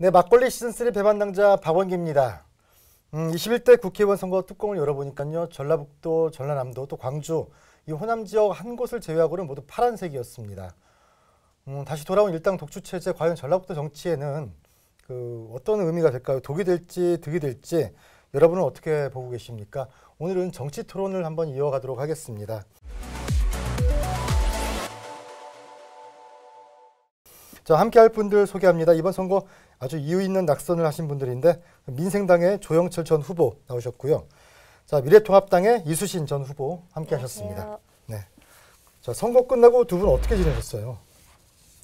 네, 막걸리 시즌3 배반당자 박원기입니다. 21대 국회의원 선거 뚜껑을 열어보니까요. 전라북도, 전라남도, 또 광주 이 호남 지역 한 곳을 제외하고는 모두 파란색이었습니다. 다시 돌아온 일당 독주 체제, 과연 전라북도 정치에는 어떤 의미가 될까요? 독이 될지 득이 될지 여러분은 어떻게 보고 계십니까? 오늘은 정치 토론을 한번 이어가도록 하겠습니다. 자, 함께할 분들 소개합니다. 이번 선거 아주 이유 있는 낙선을 하신 분들인데 민생당의 조영철 전 후보 나오셨고요. 자, 미래통합당의 이수신 전 후보 함께하셨습니다. 네. 자, 선거 끝나고 두 분 어떻게 지내셨어요?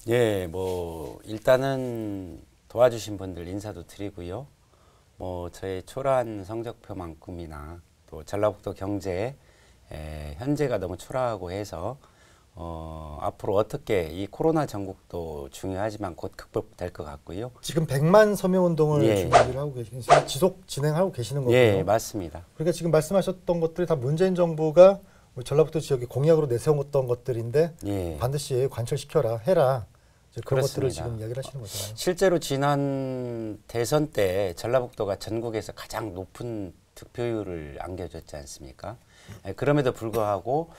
예, 일단은 도와주신 분들 인사도 드리고요. 저의 초라한 성적표만큼이나 또 전라북도 경제 현재가 너무 초라하고 해서 앞으로 어떻게 이 코로나 전국도 중요하지만 곧 극복될 것 같고요. 지금 100만 서명 운동을 준비를 하고 계시는 지속 진행하고 계시는 거고요. 예, 맞습니다. 그러니까 지금 말씀하셨던 것들이 다 문재인 정부가 전라북도 지역에 공약으로 내세웠던 것들인데 반드시 관철시켜라, 해라. 그런 그렇습니다. 것들을 지금 이야기를 하시는 거잖아요. 실제로 지난 대선 때 전라북도가 전국에서 가장 높은 득표율을 안겨줬지 않습니까? 그럼에도 불구하고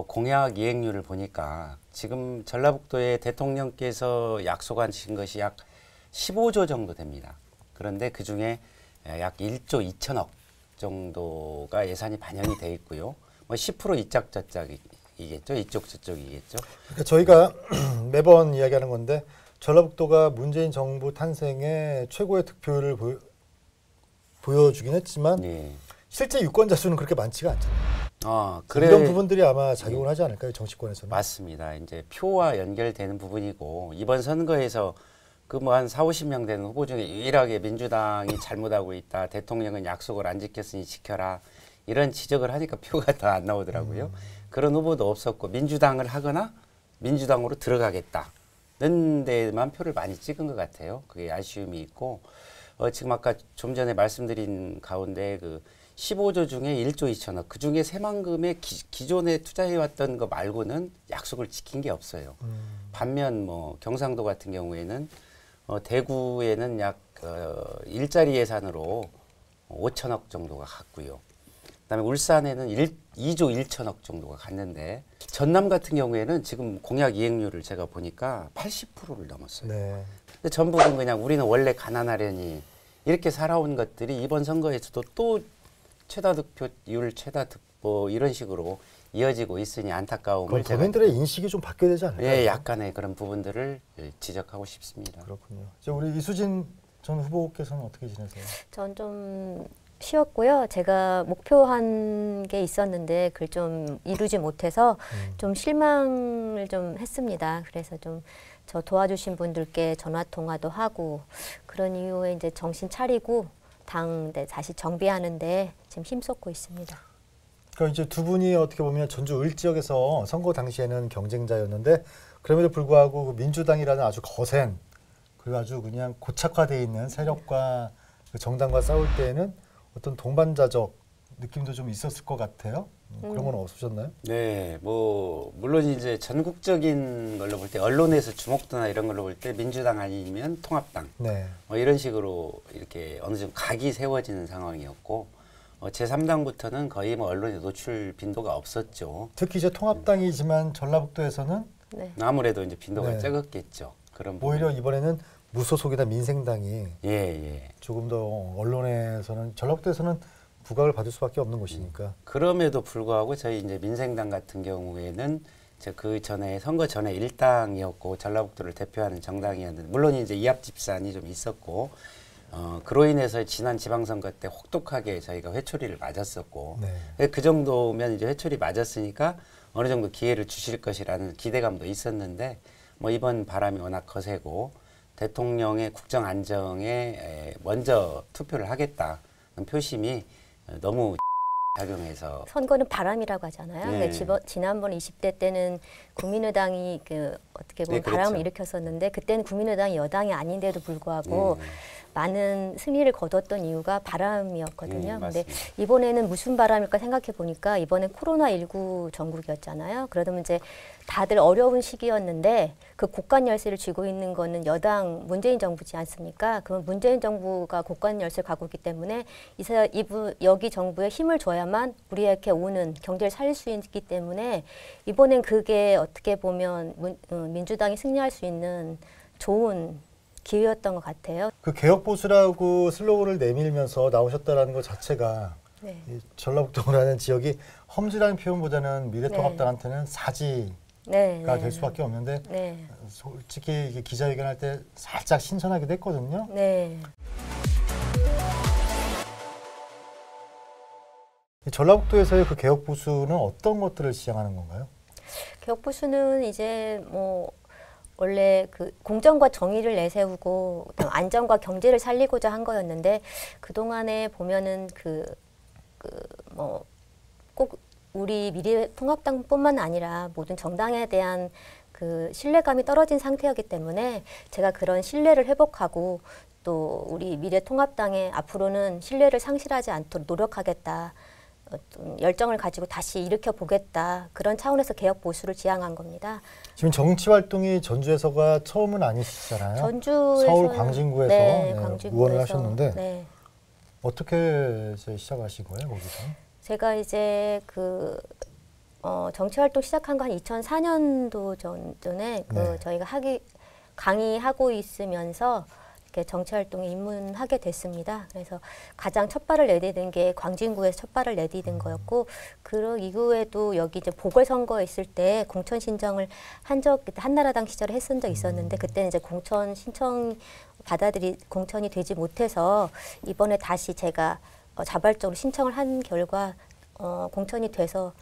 공약 이행률을 보니까 지금 전라북도의 대통령께서 약속하신 것이 약 15조 정도 됩니다. 그런데 그중에 약 1조 2천억 정도가 예산이 반영이 돼 있고요. 10% 이짝저짝이겠죠. 이쪽 저쪽이겠죠. 그러니까 저희가 매번 이야기하는 건데 전라북도가 문재인 정부 탄생의 최고의 득표율을 보여주긴 했지만 실제 유권자 수는 그렇게 많지가 않잖아요. 이런 부분들이 아마 작용을 하지 않을까요, 정치권에서는? 맞습니다. 이제 표와 연결되는 부분이고 이번 선거에서 한 40~50명 되는 후보 중에 유일하게 민주당이 잘못하고 있다. 대통령은 약속을 안 지켰으니 지켜라. 이런 지적을 하니까 표가 더 안 나오더라고요. 그런 후보도 없었고 민주당을 하거나 민주당으로 들어가겠다는 데만 표를 많이 찍은 것 같아요. 그게 아쉬움이 있고 지금 아까 좀 전에 말씀드린 가운데 15조 중에 1조 2천억 그중에 새만금에 기존에 투자해왔던 거 말고는 약속을 지킨 게 없어요. 반면 경상도 같은 경우에는 대구에는 약 일자리 예산으로 5천억 정도가 갔고요. 그다음에 울산에는 2조 1천억 정도가 갔는데 전남 같은 경우에는 지금 공약 이행률을 제가 보니까 80%를 넘었어요. 네. 근데 전북은 그냥 우리는 원래 가난하려니 이렇게 살아온 것들이 이번 선거에서도 또 최다 득표율, 최다 득표 이런 식으로 이어지고 있으니 안타까움을 제가 도민들의 인식이 좀 바뀌어야 되지 않을까요? 예, 약간의 그런 부분들을 지적하고 싶습니다. 그렇군요. 우리 이수진 전 후보께서는 어떻게 지내세요? 전 좀 쉬었고요. 제가 목표한 게 있었는데 그걸 좀 이루지 못해서 좀 실망을 좀 했습니다. 그래서 좀 저 도와주신 분들께 전화 통화도 하고 그런 이후에 이제 정신 차리고 당 다시 정비하는데 지금 힘쏟고 있습니다. 그럼 이제 두 분이 어떻게 보면 전주 을 지역에서 선거 당시에는 경쟁자였는데 그럼에도 불구하고 민주당이라는 아주 거센 그리고 아주 그냥 고착화되어 있는 세력과 정당과 싸울 때에는 어떤 동반자적 느낌도 좀 있었을 것 같아요. 그런 건 없으셨나요? 네, 물론 이제 전국적인 걸로 볼 때 언론에서 주목도나 이런 걸로 볼 때 민주당 아니면 통합당 이런 식으로 이렇게 어느 정도 각이 세워지는 상황이었고 제3당부터는 거의 언론에 노출 빈도가 없었죠. 특히 이제 통합당이지만 전라북도에서는 아무래도 이제 빈도가 적었겠죠. 그런 오히려 부분. 이번에는 무소속이나 민생당이 조금 더 언론에서는 전라북도에서는 부각을 받을 수밖에 없는 곳이니까. 그럼에도 불구하고 저희 이제 민생당 같은 경우에는 그 전에 선거 전에 일당이었고 전라북도를 대표하는 정당이었는데 물론 이제 이합 집산이 좀 있었고 그로 인해서 지난 지방선거 때 혹독하게 저희가 회초리를 맞았었고 그 정도면 이제 회초리 맞았으니까 어느 정도 기회를 주실 것이라는 기대감도 있었는데 이번 바람이 워낙 거세고 대통령의 국정 안정에 먼저 투표를 하겠다는 표심이 너무 작용해서 선거는 바람이라고 하잖아요. 지난번 20대 때는 국민의당이 어떻게 보면 바람을 일으켰었는데 그때는 국민의당이 여당이 아닌데도 불구하고 많은 승리를 거뒀던 이유가 바람이었거든요. 근데 맞습니다. 이번에는 무슨 바람일까 생각해 보니까 이번엔 코로나19 전국이었잖아요. 그러면 이제 다들 어려운 시기였는데 그 고관 열쇠를 쥐고 있는 거는 여당 문재인 정부지 않습니까? 그럼 문재인 정부가 고관 열쇠를 갖고 있기 때문에 여기 정부에 힘을 줘야만 우리에게 오는 경제를 살릴 수 있기 때문에 이번엔 그게 어떻게 보면 민주당이 승리할 수 있는 좋은 기회였던 것 같아요. 그 개혁 보수라고 슬로건을 내밀면서 나오셨다라는 것 자체가 네. 이 전라북도라는 지역이 험지라는 표현보다는 미래통합당한테는 사지가 네, 네. 될 수밖에 없는데 네. 솔직히 이게 기자회견할 때 살짝 신선하기도 했거든요. 네. 이 전라북도에서의 그 개혁 보수는 어떤 것들을 지향하는 건가요? 개혁 보수는 이제 뭐 원래 그 공정과 정의를 내세우고 안정과 경제를 살리고자 한 거였는데 그 동안에 보면은 뭐 꼭 우리 미래통합당뿐만 아니라 모든 정당에 대한 그 신뢰감이 떨어진 상태였기 때문에 제가 그런 신뢰를 회복하고 또 우리 미래통합당에 앞으로는 신뢰를 상실하지 않도록 노력하겠다. 어떤 열정을 가지고 다시 일으켜 보겠다. 그런 차원에서 개혁 보수를 지향한 겁니다. 지금 정치 활동이 전주에서가 처음은 아니시잖아요. 전주에서 서울 광진구에서 네, 네, 광진구에서, 의원을 하셨는데 네. 어떻게 이제 시작하신 거예요, 거기서? 제가 이제 정치 활동 시작한 거 한 2004년도 전에 네. 저희가 강의하고 있으면서 이렇게 정치 활동에 입문하게 됐습니다. 그래서 가장 첫 발을 내디딘 게 광진구에서 첫 발을 내디딘 거였고, 그 이후에도 여기 이제 보궐선거에 있을 때 공천 신청을 그때 한나라당 시절에 했은 적 있었는데, 그때는 이제 공천 신청 공천이 되지 못해서 이번에 다시 제가 자발적으로 신청을 한 결과 공천이 돼서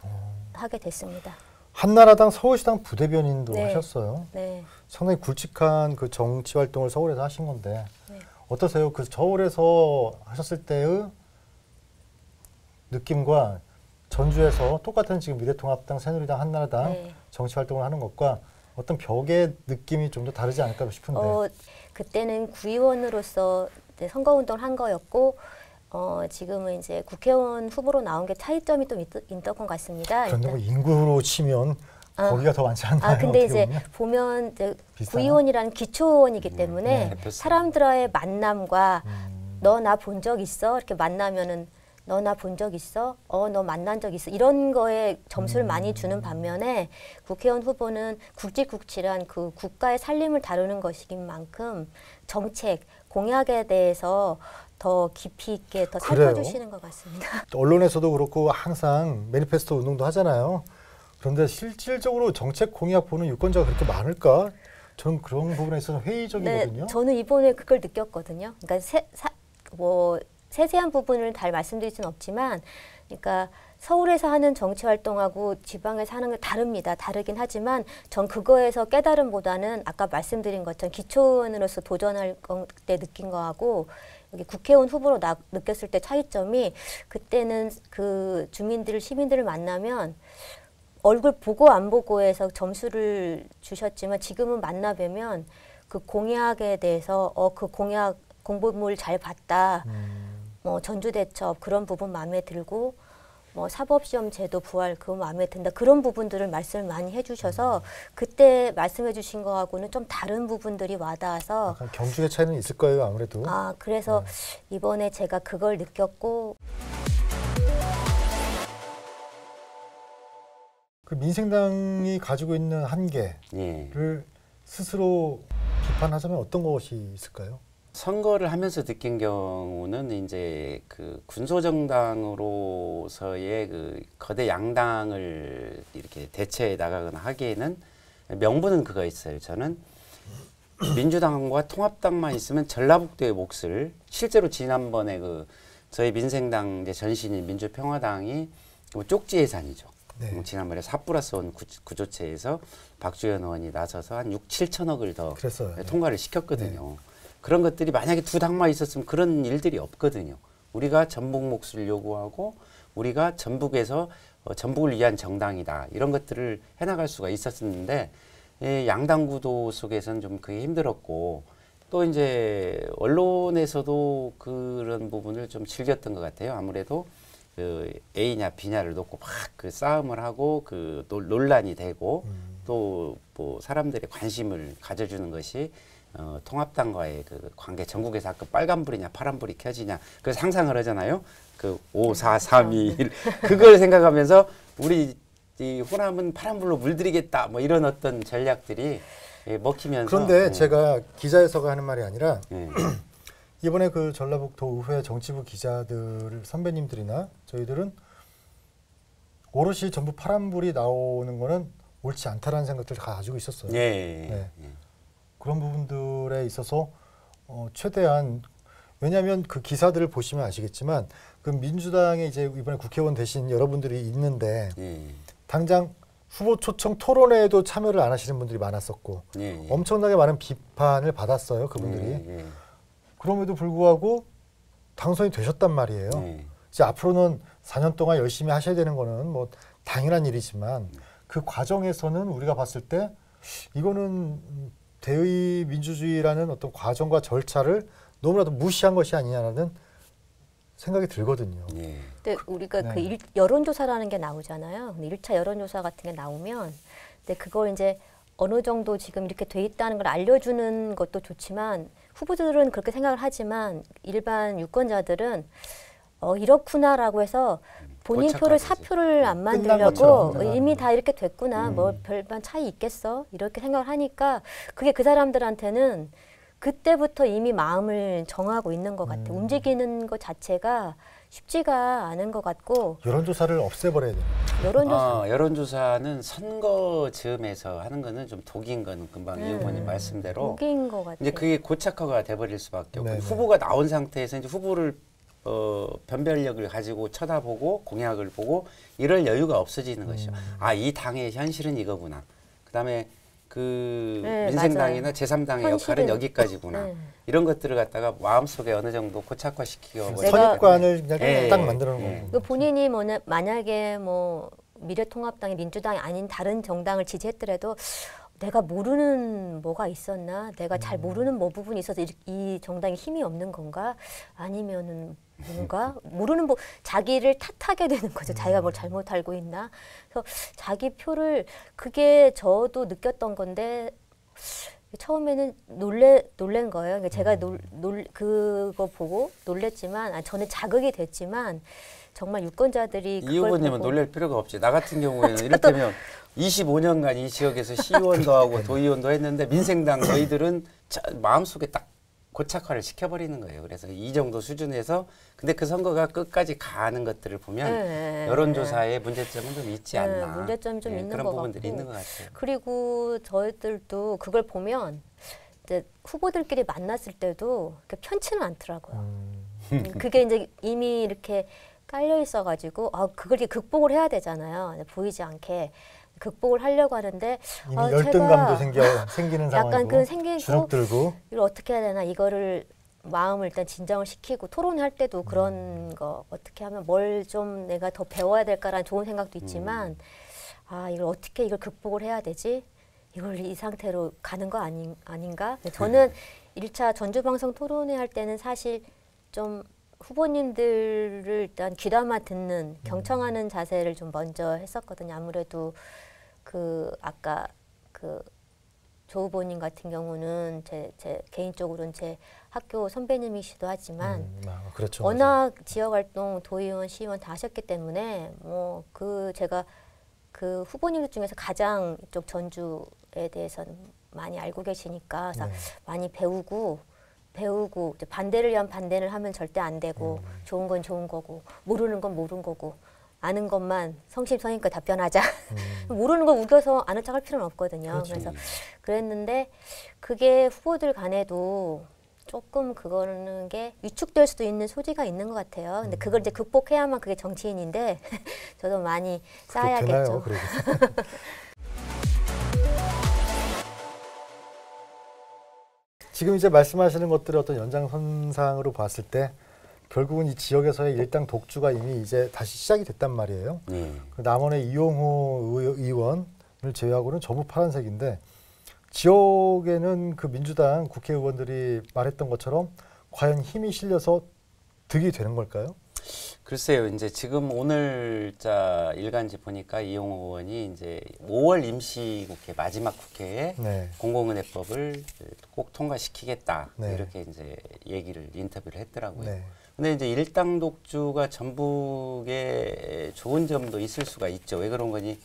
하게 됐습니다. 한나라당 서울시당 부대변인도 네. 하셨어요. 네. 상당히 굵직한 그 정치 활동을 서울에서 하신 건데 네. 어떠세요? 그 서울에서 하셨을 때의 느낌과 전주에서 똑같은 지금 미래통합당, 새누리당, 한나라당 네. 정치 활동을 하는 것과 어떤 벽의 느낌이 좀 더 다르지 않을까 싶은데. 그때는 구의원으로서 이제 선거운동을 한 거였고, 지금은 이제 국회의원 후보로 나온 게 차이점이 좀 있던 것 같습니다. 그런데 뭐 인구로 치면 거기가 더 많지 않나요? 근데 어떻게 이제 보면? 이제 비슷하나? 구의원이라는 기초의원이기 때문에 네. 사람들과의 만남과 너 나 본 적 있어? 이렇게 만나면은 너 나 본 적 있어? 너 만난 적 있어? 이런 거에 점수를 많이 주는 반면에 국회의원 후보는 굵직굵직한 그 국가의 살림을 다루는 것이긴 만큼 정책, 공약에 대해서 더 깊이 있게 더 그래요? 살펴주시는 것 같습니다. 언론에서도 그렇고 항상 매니페스토 운동도 하잖아요. 그런데 실질적으로 정책 공약 보는 유권자가 그렇게 많을까? 저는 그런 부분에 있어서 회의적이거든요. 네, 저는 이번에 그걸 느꼈거든요. 그러니까 세세한 부분을 잘 말씀드릴 수는 없지만, 그러니까 서울에서 하는 정치 활동하고 지방에서 하는 게 다릅니다. 다르긴 하지만 전 그거에서 깨달음보다는 아까 말씀드린 것처럼 기초의원으로서 도전할 때 느낀 거하고 여기 국회의원 후보로 느꼈을 때 차이점이, 그때는 그 시민들을 만나면 얼굴 보고 안 보고해서 점수를 주셨지만 지금은 만나 뵈면 그 공약에 대해서 그 공약 공보물 잘 봤다. 뭐 전주대첩 그런 부분 마음에 들고, 뭐 사법시험 제도 부활 그거 마음에 든다. 그런 부분들을 말씀을 많이 해주셔서 그때 말씀해 주신 거하고는 좀 다른 부분들이 와닿아서 약간 경중의 차이는 있을 거예요, 아무래도. 그래서 이번에 제가 그걸 느꼈고. 그 민생당이 가지고 있는 한계를 예. 스스로 비판하자면 어떤 것이 있을까요? 선거를 하면서 느낀 경우는 이제 그 군소정당으로서의 그 거대 양당을 이렇게 대체해 나가거나 하기에는 명분은 그거 있어요. 저는 민주당과 통합당만 있으면 전라북도의 몫을, 실제로 지난번에 그 저희 민생당 이제 전신인 민주평화당이 쪽지 예산이죠. 네. 지난번에 4+1 구조체에서 박주현 의원이 나서서 한 6, 7천억을 더 그랬어요. 네. 통과를 시켰거든요. 그런 것들이 만약에 두 당만 있었으면 그런 일들이 없거든요. 우리가 전북 몫을 요구하고 우리가 전북에서 전북을 위한 정당이다. 이런 것들을 해나갈 수가 있었는데 양당 구도 속에서는 좀 그게 힘들었고, 또 이제 언론에서도 그런 부분을 좀 즐겼던 것 같아요. 아무래도 그 A냐 B냐를 놓고 막 그 싸움을 하고 그 논란이 되고 또 뭐 사람들의 관심을 가져주는 것이 통합당과의 그 관계, 전국에서 아까 빨간불이냐 파란불이 켜지냐 그 상상을 하잖아요. 그 5, 4, 3, 2, 1 그걸 생각하면서 우리 이 호남은 파란불로 물들이겠다 뭐 이런 어떤 전략들이 먹히면서. 그런데 제가 기자에서가 하는 말이 아니라 예. 이번에 그 전라북도 의회 정치부 기자들 선배님들이나 저희들은 오롯이 전부 파란불이 나오는 거는 옳지 않다라는 생각들을 가지고 있었어요. 예. 그런 부분들에 있어서 최대한, 왜냐하면 그 기사들을 보시면 아시겠지만 그 민주당에 이제 이번에 국회의원 되신 여러분들이 있는데 당장 후보 초청 토론회에도 참여를 안 하시는 분들이 많았었고 엄청나게 많은 비판을 받았어요, 그분들이. 그럼에도 불구하고 당선이 되셨단 말이에요. 이제 앞으로는 4년 동안 열심히 하셔야 되는 거는 뭐 당연한 일이지만 그 과정에서는 우리가 봤을 때 이거는 대의 민주주의라는 어떤 과정과 절차를 너무나도 무시한 것이 아니냐라는 생각이 들거든요. 근데 우리가 네. 그 여론조사라는 게 나오잖아요. 근데 1차 여론조사 같은 게 나오면, 근데 그걸 이제 어느 정도 지금 이렇게 돼 있다는 걸 알려주는 것도 좋지만 후보들은 그렇게 생각을 하지만 일반 유권자들은 이렇구나라고 해서 본인 표를 사표를 안 끝난 만들려고 것처럼 이미 다 이렇게 됐구나. 뭐 별반 차이 있겠어. 이렇게 생각을 하니까 그게 그 사람들한테는 그때부터 이미 마음을 정하고 있는 것 같아요. 움직이는 것 자체가 쉽지가 않은 것 같고. 여론조사를 없애버려야 돼요. 여론조사는 선거 즈음에서 하는 거는 좀 독인 건 금방 이 후보님 말씀대로 독인 것 같아요. 이제 그게 고착화가 돼버릴 수밖에 없고 네네. 후보가 나온 상태에서 이제 후보를 변별력을 가지고 쳐다보고 공약을 보고 이럴 여유가 없어지는 것이죠. 이 당의 현실은 이거구나. 그다음에 그 민생당이나 제3당의 역할은 여기까지구나. 이런 것들을 갖다가 마음속에 어느 정도 고착화시키고 선입관을 그냥 딱 만들어 놓은 거고. 본인이 만약에 뭐 미래통합당이 민주당이 아닌 다른 정당을 지지했더라도 내가 모르는 뭐가 있었나? 내가 잘 모르는 뭐 부분이 있어서 이 정당에 힘이 없는 건가? 아니면은 뭔가 모르는 뭐 자기를 탓하게 되는 거죠. 자기가 뭘 잘못 알고 있나? 그래서 자기 표를 그게 저도 느꼈던 건데 처음에는 놀란 거예요. 그러니까 제가 그거 보고 놀랬지만 저는 자극이 됐지만 정말 유권자들이 이 후보님은 놀랄 필요가 없지. 나 같은 경우에는 이를테면 25년간 이 지역에서 시의원도 하고 도의원도 했는데 민생당 너희들은 마음속에 딱 고착화를 시켜버리는 거예요. 그래서 이 정도 수준에서 근데 그 선거가 끝까지 가는 것들을 보면 여론조사의 문제점은 좀 있지 않나. 문제점이 좀 있는 그런 것 부분들이 같고. 있는 것 같아요. 그리고 저희들도 그걸 보면 이제 후보들끼리 만났을 때도 편치는 않더라고요. 그게 이제 이미 이렇게 깔려 있어가지고 그걸 극복을 해야 되잖아요. 보이지 않게. 극복을 하려고 하는데 이미 열등감도 생기는 약간 상황이고 그 생기고 주눅 들고 이걸 어떻게 해야 되나 이거를 마음을 일단 진정을 시키고 토론할 때도 그런 거 어떻게 하면 뭘 좀 내가 더 배워야 될까라는 좋은 생각도 있지만 이걸 어떻게 이걸 극복을 해야 되지? 이걸 이 상태로 가는 거 아닌가? 저는 1차 전주방송 토론회 할 때는 사실 좀 후보님들을 일단 귀담아 듣는 경청하는 자세를 좀 먼저 했었거든요. 아무래도 아까 조 후보님 같은 경우는 제 개인적으로는 제 학교 선배님이시도 하지만 그렇죠. 워낙 지역활동 도의원, 시의원 다 하셨기 때문에 제가 그 후보님들 중에서 가장 이쪽 전주에 대해서는 많이 알고 계시니까 그래서 많이 배우고 이제 반대를 위한 반대를 하면 절대 안 되고 좋은 건 좋은 거고 모르는 건 모르는 거고 아는 것만 성심성의껏 답변하자. 모르는 거 우겨서 아는 척할 필요는 없거든요. 그렇죠. 그래서 그랬는데 그게 후보들 간에도 조금 그거는 게 위축될 수도 있는 소지가 있는 것 같아요. 근데 그걸 이제 극복해야만 그게 정치인인데 저도 많이 쌓아야겠죠. 지금 이제 말씀하시는 것들을 어떤 연장선상으로 봤을 때 결국은 이 지역에서의 일당 독주가 이미 이제 다시 시작이 됐단 말이에요. 남원의 이용호 의원을 제외하고는 전부 파란색인데 지역에는 그 민주당 국회의원들이 말했던 것처럼 과연 힘이 실려서 득이 되는 걸까요? 글쎄요, 이제 지금 오늘자 일간지 보니까 이용호 의원이 이제 5월 임시국회 마지막 국회에 네. 공공은행법을 꼭 통과시키겠다 네. 이렇게 이제 얘기를 인터뷰를 했더라고요. 네. 근데 이제 일당 독주가 전북에 좋은 점도 있을 수가 있죠. 왜 그런 거니?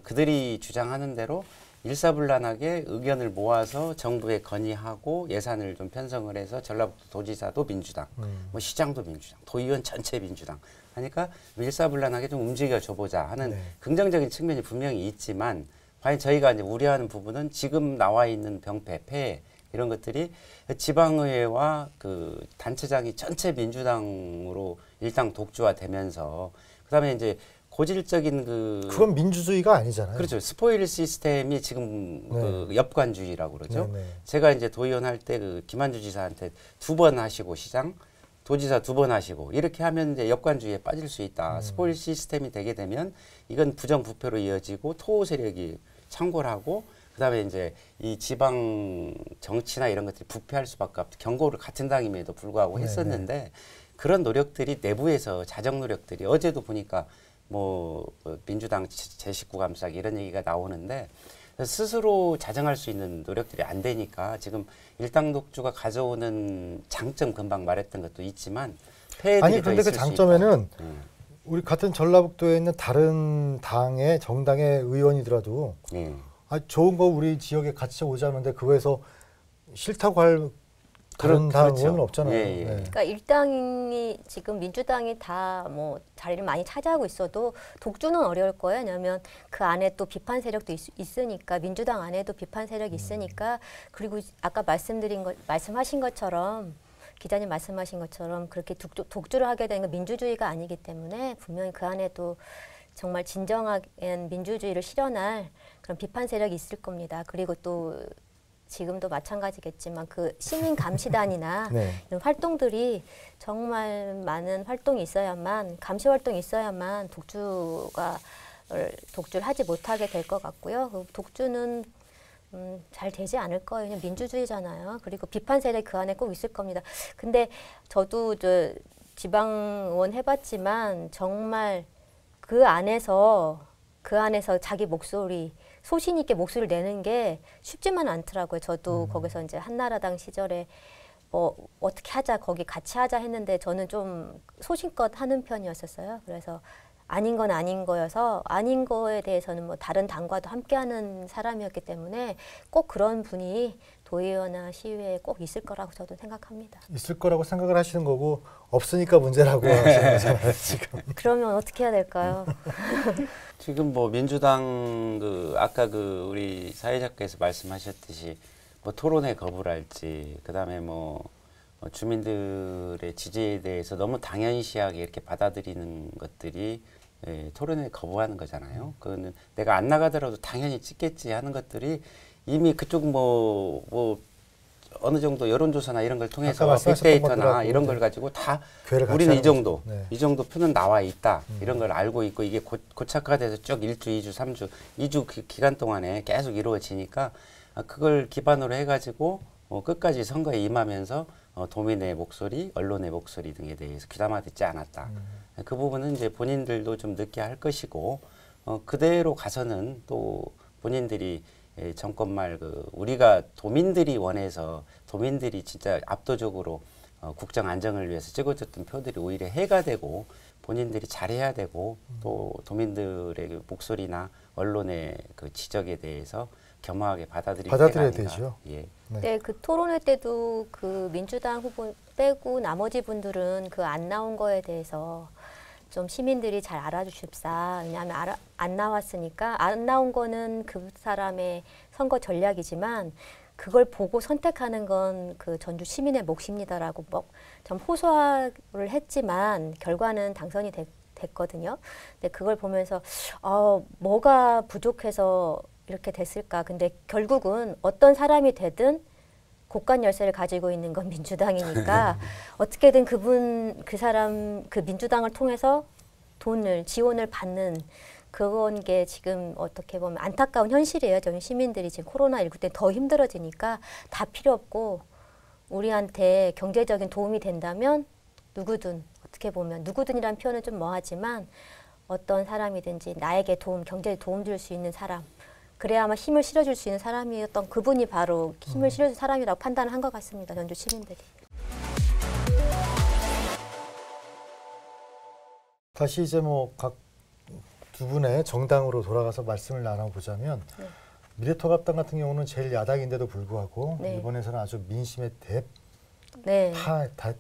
그들이 주장하는 대로 일사불란하게 의견을 모아서 정부에 건의하고 예산을 좀 편성을 해서 전라북도 도지사도 민주당, 뭐 시장도 민주당, 도의원 전체 민주당 하니까 일사불란하게 좀 움직여 줘보자 하는 네. 긍정적인 측면이 분명히 있지만 과연 저희가 이제 우려하는 부분은 지금 나와 있는 병폐, 폐해 이런 것들이 지방의회와 그 단체장이 전체 민주당으로 일당 독주화되면서 그다음에 이제 고질적인 그건 민주주의가 아니잖아요. 그렇죠. 스포일 시스템이 지금 네. 그 엽관주의라고 그러죠. 네, 네. 제가 이제 도의원 할 때 그 김한주 지사한테 2번 하시고 시장, 도지사 2번 하시고 이렇게 하면 이제 엽관주의에 빠질 수 있다. 스포일 시스템이 되게 되면 이건 부정부패로 이어지고 토호 세력이 창궐 하고 그다음에 이제 이 지방 정치나 이런 것들이 부패할 수밖에 없다. 경고를 같은 당임에도 불구하고 했었는데 그런 노력들이 내부에서 자정 노력들이 어제도 보니까 뭐 민주당 제19 감싸기 이런 얘기가 나오는데 스스로 자정할 수 있는 노력들이 안 되니까 지금 일당 독주가 가져오는 장점 금방 말했던 것도 있지만 폐해들이 아니 그런데 그 더 있을 수 장점에는 있다. 우리 같은 전라북도에 있는 다른 당의 정당의 의원이더라도 예. 좋은 거 우리 지역에 같이 오자는데 그거에서 싫다고 할 다른 당 그렇죠. 의원은 없잖아요. 예, 예. 네. 그러니까 일당이 지금 민주당이 다 뭐 자리를 많이 차지하고 있어도 독주는 어려울 거예요. 왜냐하면 그 안에 또 비판 세력도 있으니까 민주당 안에도 비판 세력이 있으니까 그리고 아까 말씀하신 것처럼 기자님 말씀하신 것처럼 그렇게 독주를 하게 되는 건 민주주의가 아니기 때문에 분명히 그 안에도 정말 진정한 민주주의를 실현할 그런 비판 세력이 있을 겁니다. 그리고 또 지금도 마찬가지겠지만 그 시민 감시단이나 네. 이런 활동들이 정말 많은 활동이 있어야만 감시 활동이 있어야만 독주를 하지 못하게 될 것 같고요. 그 독주는 잘 되지 않을 거예요. 그냥 민주주의잖아요. 그리고 비판 세력 그 안에 꼭 있을 겁니다. 근데 저도 지방 의원 해봤지만 정말 그 안에서 자기 목소리 소신 있게 목소리를 내는 게 쉽지만 않더라고요. 저도 거기서 이제 한나라당 시절에 뭐 어떻게 하자 거기 같이 하자 했는데 저는 좀 소신껏 하는 편이었었어요. 그래서 아닌 건 아닌 거여서 아닌 거에 대해서는 뭐 다른 당과도 함께하는 사람이었기 때문에 꼭 그런 분이 도의회나 시의회에 꼭 있을 거라고 저도 생각합니다. 있을 거라고 생각을 하시는 거고 없으니까 문제라고 하시는 거잖아요. 지금. 그러면 어떻게 해야 될까요? 지금 뭐 민주당 아까 우리 사회자께서 말씀하셨듯이 뭐 토론회 거부랄지 그다음에 뭐 주민들의 지지에 대해서 너무 당연시하게 이렇게 받아들이는 것들이 토론회 거부하는 거잖아요. 그거는 내가 안 나가더라도 당연히 찍겠지 하는 것들이 이미 그쪽 뭐 어느 정도 여론조사나 이런 걸 통해서 빅데이터나 이런 걸 가지고 다 우리는 이 정도 표는 나와 있다. 이런 걸 알고 있고 이게 고착화돼서 쭉 1주, 2주, 3주, 2주 기간 동안에 계속 이루어지니까 그걸 기반으로 해가지고 끝까지 선거에 임하면서 도민의 목소리, 언론의 목소리 등에 대해서 귀담아 듣지 않았다. 그 부분은 이제 본인들도 좀 늦게 할 것이고 그대로 가서는 또 본인들이 정권 우리가 도민들이 원해서 도민들이 진짜 압도적으로 국정 안정을 위해서 찍어줬던 표들이 오히려 해가 되고 본인들이 잘해야 되고 또 도민들의 목소리나 언론의 그 지적에 대해서 겸허하게 받아들여야 되죠. 예. 네, 그 토론회 때도 그 민주당 후보 빼고 나머지 분들은 그 안 나온 거에 대해서 좀 시민들이 잘 알아주십사. 왜냐하면 안 나왔으니까 안 나온 거는 그 사람의 선거 전략이지만 그걸 보고 선택하는 건 그 전주 시민의 몫입니다라고 좀 호소를 했지만 결과는 당선이 됐거든요. 근데 그걸 보면서 뭐가 부족해서 이렇게 됐을까. 근데 결국은 어떤 사람이 되든 곳간 열쇠를 가지고 있는 건 민주당이니까 어떻게든 그 사람, 그 민주당을 통해서 지원을 받는 그건 게 지금 어떻게 보면 안타까운 현실이에요. 저희 시민들이 지금 코로나19 때 더 힘들어지니까 다 필요 없고 우리한테 경제적인 도움이 된다면 누구든 어떻게 보면 누구든이라는 표현은 좀 뭐하지만 어떤 사람이든지 나에게 경제에 도움 줄 수 있는 사람 그래야만 힘을 실어줄 수 있는 사람이었던 그분이 바로 힘을 실어줄 사람이라고 판단을 한 것 같습니다. 전주 시민들이. 다시 이제 뭐 각 두 분의 정당으로 돌아가서 말씀을 나눠보자면 네. 미래통합당 같은 경우는 제일 야당인데도 불구하고 네. 이번에서는 아주 민심의 네.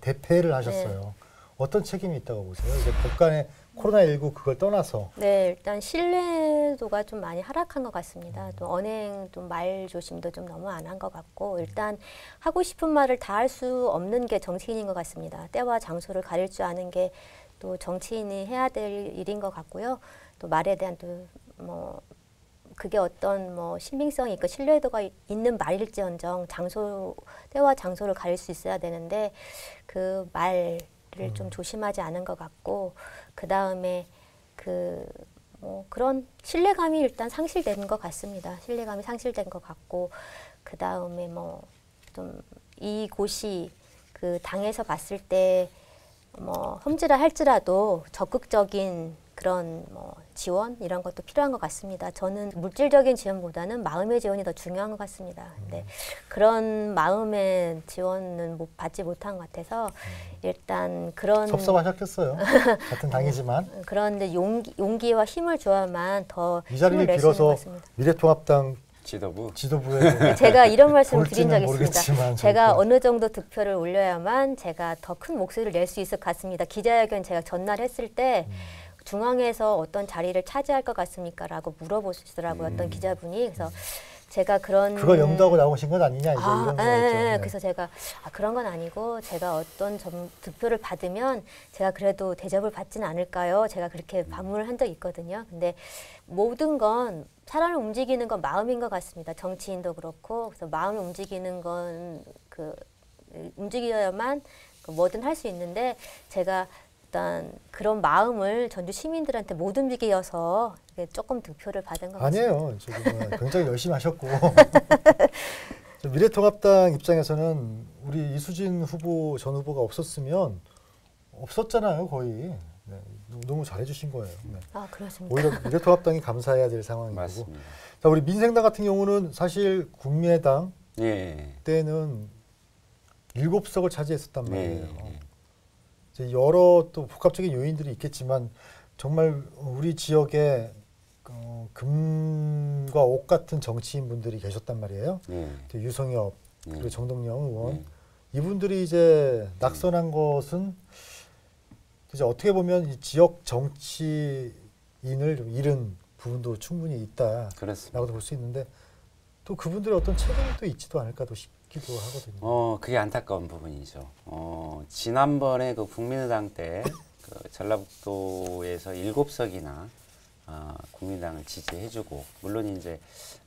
대패를 하셨어요. 어떤 책임이 있다고 보세요? 이제 북한의 코로나19 그걸 떠나서. 네, 일단 신뢰도가 좀 많이 하락한 것 같습니다. 또 언행, 또 말 조심도 좀 너무 안 한 것 같고 일단 하고 싶은 말을 다 할 수 없는 게 정치인인 것 같습니다. 때와 장소를 가릴 줄 아는 게 또 정치인이 해야 될 일인 것 같고요. 또 말에 대한 또 뭐 그게 어떤 뭐 신빙성이 있고 신뢰도가 있는 말일지언정 때와 장소를 가릴 수 있어야 되는데 그 말을 좀 조심하지 않은 것 같고 그 다음에 뭐 그런 신뢰감이 일단 상실된 것 같습니다. 신뢰감이 상실된 것 같고 그 다음에 뭐 좀 이곳이 그 당에서 봤을 때 뭐 험지라 할지라도 적극적인 그런 뭐 지원 이런 것도 필요한 것 같습니다. 저는 물질적인 지원보다는 마음의 지원이 더 중요한 것 같습니다. 근데 그런 마음의 지원은 받지 못한 것 같아서 일단 그런 섭섭하셨겠어요. 같은 당이지만. 그런데 용기와 힘을 줘야만 더 이 자리를 힘을 낼 수 있는 것 빌어서 같습니다. 미래통합당 네, 지도부에 제가 이런 말씀을 드린 적이 있습니다. 모르겠지만 제가 절대. 어느 정도 득표를 올려야만 제가 더 큰 목소리를 낼 수 있을 것 같습니다. 기자회견 제가 전날 했을 때 중앙에서 어떤 자리를 차지할 것 같습니까? 라고 물어보시더라고요. 어떤 기자분이. 그래서 제가 그런 그걸 염두하고 나오신 건 아니냐 이제 이런 거였죠. 네. 그래서 제가 그런 건 아니고 제가 어떤 득표를 받으면 제가 그래도 대접을 받지는 않을까요? 제가 그렇게 반문을 한 적이 있거든요. 근데 모든 건 사람을 움직이는 건 마음인 것 같습니다. 정치인도 그렇고 그래서 마음을 움직이는 건 움직여야만 뭐든 할 수 있는데 제가 일단 그런 마음을 전주 시민들한테 못 움직여서 조금 득표를 받은 것 같습니다. 아니에요. 지금 굉장히 열심히 하셨고 미래통합당 입장에서는 우리 이수진 후보 전 후보가 없었으면 없었잖아요 거의. 네, 너무 잘해주신 거예요. 네. 아 그렇습니까? 오히려 미래통합당이 감사해야 될 상황이고. 맞습니다. 자, 우리 민생당 같은 경우는 사실 국민의당 예. 때는 7석을 차지했었단 말이에요. 예. 이제 여러 또 복합적인 요인들이 있겠지만 정말 우리 지역에 금과 옥 같은 정치인 분들이 계셨단 말이에요. 예. 또 유성엽 그리고 예. 정동영 의원 예. 이분들이 이제 낙선한 것은 이제 어떻게 보면 이 지역 정치인을 좀 잃은 부분도 충분히 있다라고도 그렇습니다. 볼 수 있는데 또 그분들의 어떤 책임이 또 있지도 않을까도 싶기도 하거든요. 그게 안타까운 부분이죠. 지난번에 그 국민의당 때 그 전라북도에서 7석이나 국민당을 지지해주고 물론 이제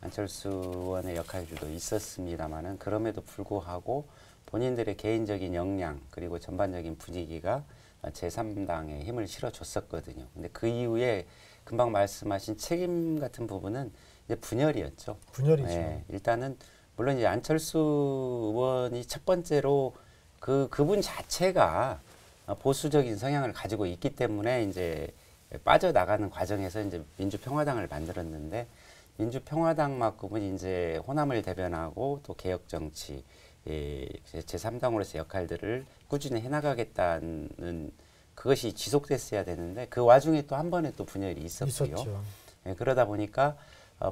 안철수 의원의 역할들도 있었습니다만은 그럼에도 불구하고 본인들의 개인적인 역량 그리고 전반적인 분위기가 제3당에 힘을 실어줬었거든요. 근데 그 이후에 금방 말씀하신 책임 같은 부분은 이제 분열이었죠. 분열이죠. 네, 일단은 물론 이제 안철수 의원이 첫 번째로 그분 자체가 보수적인 성향을 가지고 있기 때문에 이제 빠져나가는 과정에서 이제 민주평화당을 만들었는데 민주평화당만큼은 이제 호남을 대변하고 또 개혁 정치 제3당으로서 역할들을 꾸준히 해나가겠다는 그것이 지속됐어야 되는데 그 와중에 또 한 번에 또 분열이 있었고요. 있었죠. 그러다 보니까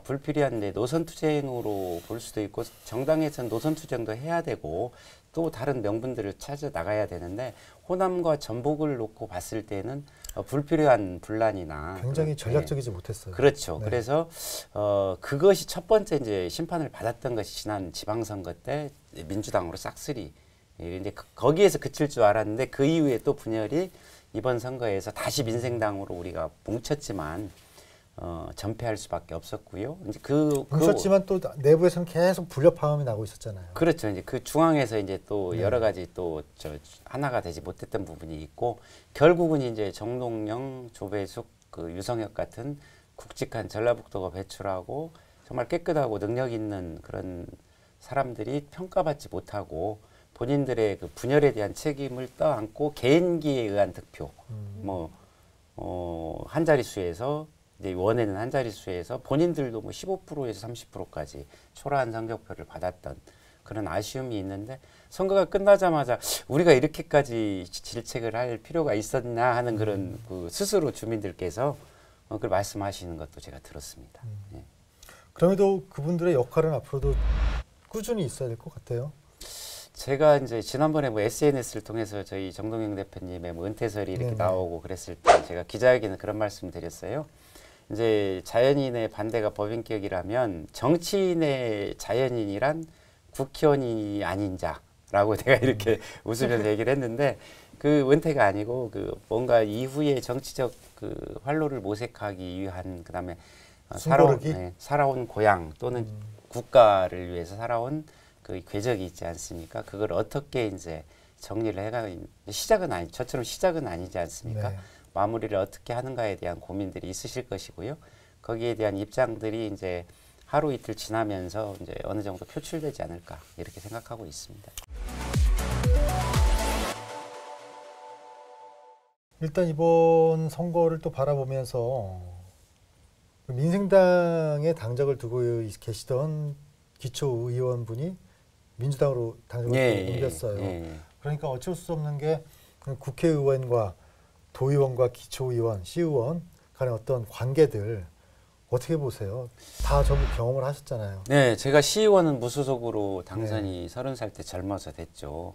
불필요한 노선 투쟁으로 볼 수도 있고 정당에서는 노선 투쟁도 해야 되고 또 다른 명분들을 찾아 나가야 되는데 호남과 전북을 놓고 봤을 때는 불필요한 분란이나 굉장히 전략적이지 못했어요. 그렇죠. 네. 그래서 그것이 첫 번째 이제 심판을 받았던 것이 지난 지방선거 때 민주당으로 싹쓸이 이제 거기에서 그칠 줄 알았는데 그 이후에 또 분열이 이번 선거에서 다시 민생당으로 우리가 뭉쳤지만 전패할 수밖에 없었고요. 이제 뭉쳤지만 또 내부에서는 계속 불협화음이 나고 있었잖아요. 그렇죠. 이제 그 중앙에서 이제 또 네. 여러 가지 또 하나가 되지 못했던 부분이 있고 결국은 이제 정동영, 조배숙, 그 유성혁 같은 굵직한 전라북도가 배출하고 정말 깨끗하고 능력 있는 그런 사람들이 평가받지 못하고 본인들의 그 분열에 대한 책임을 떠안고 개인기에 의한 득표, 한 자릿수에서 이제 원에는 한 자릿수에서 본인들도 뭐 15%에서 30%까지 초라한 성적표를 받았던 그런 아쉬움이 있는데 선거가 끝나자마자 우리가 이렇게까지 질책을 할 필요가 있었나 하는 그런 그 스스로 주민들께서 그걸 말씀하시는 것도 제가 들었습니다. 예. 그럼에도 그분들의 역할은 앞으로도 꾸준히 있어야 될 것 같아요. 제가 이제 지난번에 뭐 SNS를 통해서 저희 정동영 대표님의 뭐 은퇴설이 이렇게 네네. 나오고 그랬을 때 제가 기자에게는 그런 말씀 드렸어요. 이제 자연인의 반대가 법인격이라면 정치인의 자연인이란 국회의원이 아닌 자라고 내가 이렇게 웃으면서 얘기를 했는데 그 은퇴가 아니고 그 뭔가 이후에 정치적 그 활로를 모색하기 위한 그다음에 숨고르기? 살아온 고향 또는 국가를 위해서 살아온 그 궤적이 있지 않습니까? 그걸 어떻게 이제 정리를 해가 시작은 아니 저처럼 시작은 아니지 않습니까? 네. 마무리를 어떻게 하는가에 대한 고민들이 있으실 것이고요. 거기에 대한 입장들이 이제 하루 이틀 지나면서 이제 어느 정도 표출되지 않을까 이렇게 생각하고 있습니다. 일단 이번 선거를 또 바라보면서 민생당에 당적을 두고 계시던 기초의원분이 민주당으로 당적을 옮겼어요. 그러니까 어쩔 수 없는 게 국회의원과 도의원과 기초의원, 시의원 간의 어떤 관계들 어떻게 보세요? 다 전부 경험을 하셨잖아요. 네, 제가 시의원은 무소속으로 당선이 30살 때 젊어서 됐죠.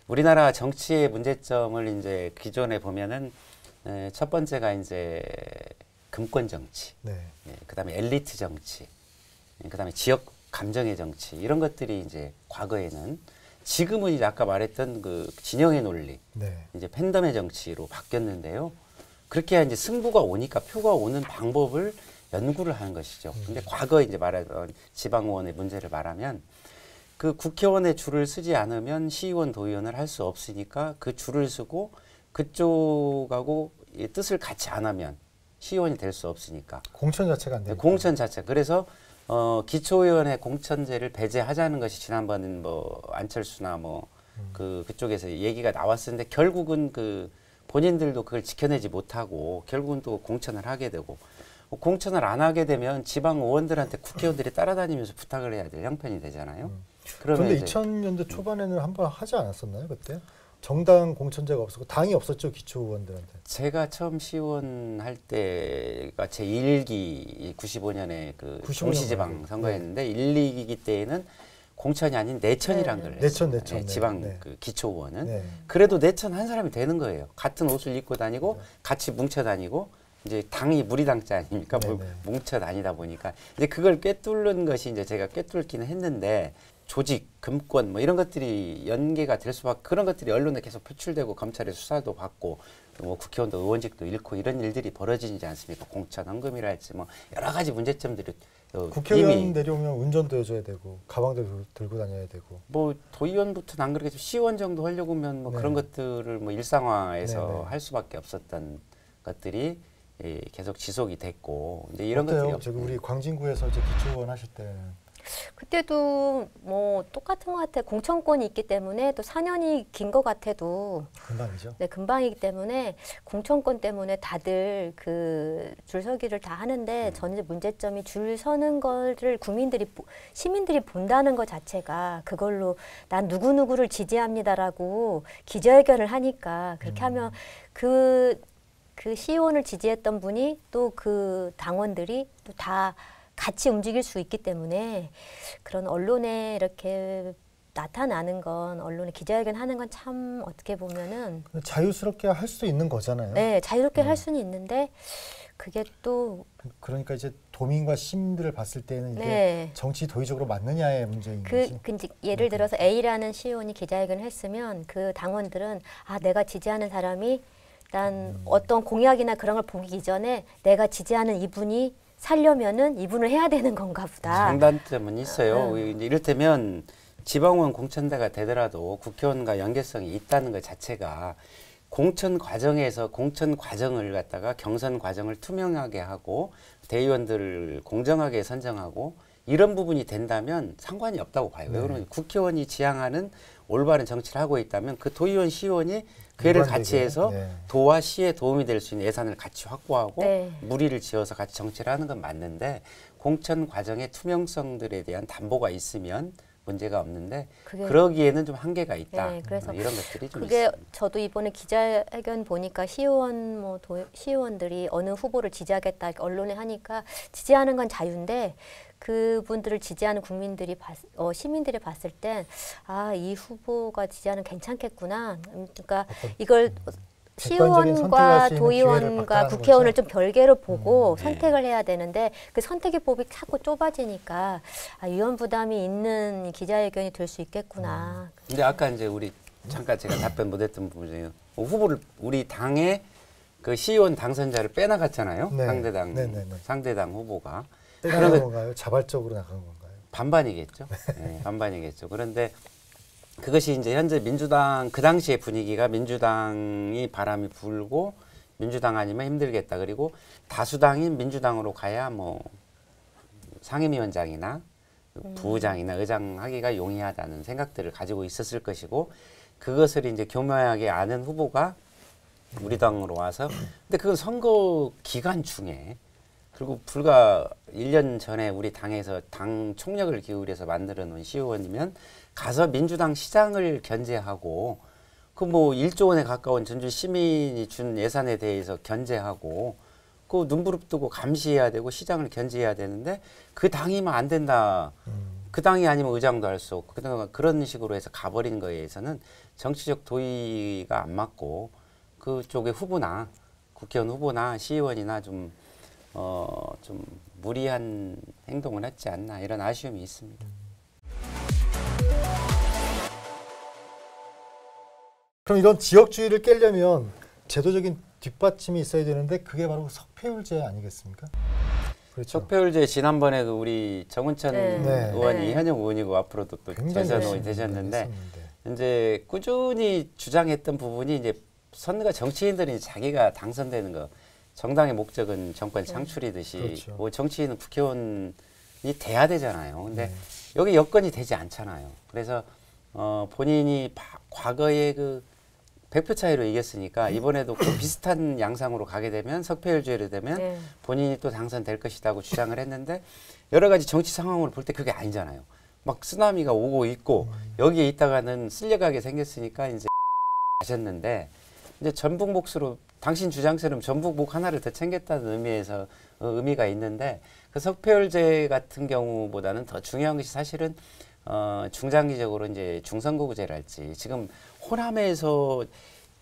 우리나라 정치의 문제점을 이제 기존에 보면은 첫 번째가 이제 금권 정치, 그다음에 엘리트 정치, 그다음에 지역 감정의 정치 이런 것들이 이제 과거에는 지금은 이제 아까 말했던 그 진영의 논리, 이제 팬덤의 정치로 바뀌었는데요. 그렇게 이제 승부가 오니까 표가 오는 방법을 연구를 하는 것이죠. 근데 과거 이제 말하던 지방의원의 문제를 말하면 그 국회의원의 줄을 쓰지 않으면 시의원, 도의원을 할 수 없으니까 그 줄을 쓰고 그쪽하고 뜻을 같이 안 하면 시의원이 될 수 없으니까. 공천 자체가 안 돼요. 공천 자체. 그래서 기초의원의 공천제를 배제하자는 것이 지난번은 뭐 안철수나 뭐 그쪽에서 얘기가 나왔었는데 결국은 그 본인들도 그걸 지켜내지 못하고 결국은 또 공천을 하게 되고 공천을 안 하게 되면 지방 의원들한테 국회의원들이 따라다니면서 부탁을 해야 될 형편이 되잖아요. 그런데 2000년대 초반에는 한 번 하지 않았었나요, 그때? 정당 공천제가 없었고 당이 없었죠, 기초의원들한테. 제가 처음 시의원 할 때가 제 1기 95년에 그 동시지방 선거였는데 1, 2기 때에는 공천이 아닌 내천이란 걸 내천. 지방 그 기초의원은 그래도 내천 한 사람이 되는 거예요. 같은 옷을 입고 다니고 같이 뭉쳐 다니고 이제 당이 무리당자 아닙니까? 뭉쳐 다니다 보니까 이제 그걸 꿰뚫는 것이 이제 제가 꿰뚫기는 했는데 조직, 금권 뭐 이런 것들이 연계가 될 수밖에 그런 것들이 언론에 계속 표출되고 검찰의 수사도 받고 뭐 국회의원도 의원직도 잃고 이런 일들이 벌어지지 않습니까? 공천 헌금이랄지 뭐 여러 가지 문제점들이 국회의원 내려오면 운전도 해줘야 되고 가방도 들고 다녀야 되고 뭐 도의원부터는 안 그러겠죠. 시의원 정도 하려고 하면 뭐 그런 것들을 뭐 일상화해서 할 수밖에 없었던 것들이 계속 지속이 됐고 이제 이런 것들이 지금 우리 광진구에서 이제 기초의원 하실 때 그때도 뭐 똑같은 것 같아요. 공천권이 있기 때문에 또 4년이 긴 것 같아도 금방이죠. 네, 금방이기 때문에 공천권 때문에 다들 그 줄서기를 다 하는데 저는 이제 문제점이 줄 서는 거를 시민들이 본다는 것 자체가 그걸로 난 누구누구를 지지합니다라고 기자회견을 하니까 그렇게 하면 그 시의원을 지지했던 분이 또 그 당원들이 또 다 같이 움직일 수 있기 때문에 그런 언론에 이렇게 나타나는 건 언론에 기자회견 하는 건 참 어떻게 보면은 자유스럽게 할 수도 있는 거잖아요. 네, 자유롭게 할 수는 있는데 그게 또 그러니까 이제 도민과 시민들을 봤을 때는 이게 정치 도의적으로 맞느냐의 문제인 거지. 이제 예를 들어서 A라는 시의원이 기자회견을 했으면 그 당원들은 아 내가 지지하는 사람이 난 어떤 공약이나 그런 걸 보기 이전에 내가 지지하는 이분이 살려면은 이분을 해야 되는 건가 보다. 장단점은 있어요. 이제 이를테면 지방의원 공천자가 되더라도 국회의원과 연계성이 있다는 것 자체가 공천 과정을 갖다가 경선 과정을 투명하게 하고 대의원들을 공정하게 선정하고 이런 부분이 된다면 상관이 없다고 봐요. 왜 그러면 국회의원이 지향하는 올바른 정치를 하고 있다면 그 도의원, 시의원이 궤를 같이 해서 도와 시에 도움이 될 수 있는 예산을 같이 확보하고 무리를 지어서 같이 정치를 하는 건 맞는데 공천 과정의 투명성들에 대한 담보가 있으면 문제가 없는데 그러기에는 좀 한계가 있다. 그래서 이런 것들이 좀 그게 있습니다. 저도 이번에 기자회견 보니까 시의원 시의원들이 어느 후보를 지지하겠다 언론에 하니까 지지하는 건 자유인데 그분들을 지지하는 국민들이 시민들이 봤을 땐 아, 이 후보가 지지하는 괜찮겠구나. 그러니까 이걸 시의원과 도의원과 국회의원을 좀 별개로 보고 선택을 해야 되는데 그 선택의 법이 자꾸 좁아지니까 아, 위원 부담이 있는 기자회견이 될 수 있겠구나. 근데 아까 이제 우리 잠깐 제가 답변 못했던 부분 중에 후보를 우리 당의 그 시의원 당선자를 빼나갔잖아요. 상대당 후보가. 빼나간 건가요? 자발적으로 나간 건가요? 반반이겠죠. 네, 반반이겠죠. 그런데 그것이 이제 현재 민주당 그 당시의 분위기가 민주당이 바람이 불고 민주당 아니면 힘들겠다. 그리고 다수당인 민주당으로 가야 뭐 상임위원장이나 부의장이나 의장 하기가 용이하다는 생각들을 가지고 있었을 것이고 그것을 이제 교묘하게 아는 후보가 우리 당으로 와서 근데 그건 선거 기간 중에 그리고 불과 1년 전에 우리 당에서 당 총력을 기울여서 만들어 놓은 시의원이면 가서 민주당 시장을 견제하고 그 뭐 1조 원에 가까운 전주 시민이 준 예산에 대해서 견제하고 그 눈부릅뜨고 감시해야 되고 시장을 견제해야 되는데 그 당이면 안 된다. 그 당이 아니면 의장도 할 수 없고 그런 식으로 해서 가버린 거에 대해서는 정치적 도의가 안 맞고 그쪽의 후보나 국회의원 후보나 시의원이나 좀 무리한 행동을 했지 않나 이런 아쉬움이 있습니다. 그럼 이런 지역주의를 깨려면 제도적인 뒷받침이 있어야 되는데 그게 바로 석패율제 아니겠습니까? 그렇죠. 석패율제 지난번에 그 우리 정운천 의원이 현역 의원이고 앞으로도 또 대선 의원이 되셨는데 이제 꾸준히 주장했던 부분이 이제 선거 정치인들이 자기가 당선되는 거 정당의 목적은 정권 창출이듯이 뭐 정치인은 국회의원이 돼야 되잖아요. 근데 여기 여건이 되지 않잖아요. 그래서 본인이 과거에 그 100표 차이로 이겼으니까 이번에도 그 비슷한 양상으로 가게 되면 석패율제로 되면 본인이 또 당선될 것이라고 주장을 했는데 여러 가지 정치 상황을 볼 때 그게 아니잖아요. 막 쓰나미가 오고 있고 여기에 있다가는 쓸려가게 생겼으니까 이제 하셨는데 이제 전북 몫으로 당신 주장처럼 전북 목 하나를 더 챙겼다는 의미에서 의미가 있는데 그 석패율제 같은 경우보다는 더 중요한 것이 사실은 중장기적으로 이제 중선거구제랄지 지금 호남에서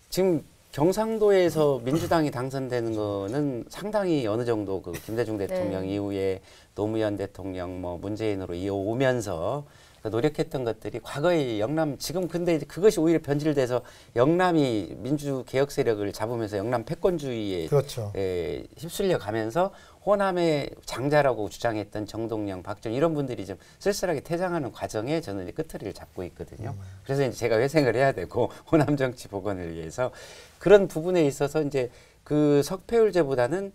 지금 경상도에서 민주당이 당선되는 거는 상당히 어느 정도 그 김대중 대통령 이후에 노무현 대통령 뭐 문재인으로 이어오면서 노력했던 것들이 과거의 영남 지금 근데 그것이 오히려 변질돼서 영남이 민주개혁 세력을 잡으면서 영남 패권주의에 휩쓸려 가면서 호남의 장자라고 주장했던 정동영, 박정 이런 분들이 좀 쓸쓸하게 퇴장하는 과정에 저는 이제 끄트리를 잡고 있거든요. 그래서 이제 제가 회생을 해야 되고 호남 정치 복원을 위해서 그런 부분에 있어서 이제 그 석패율제보다는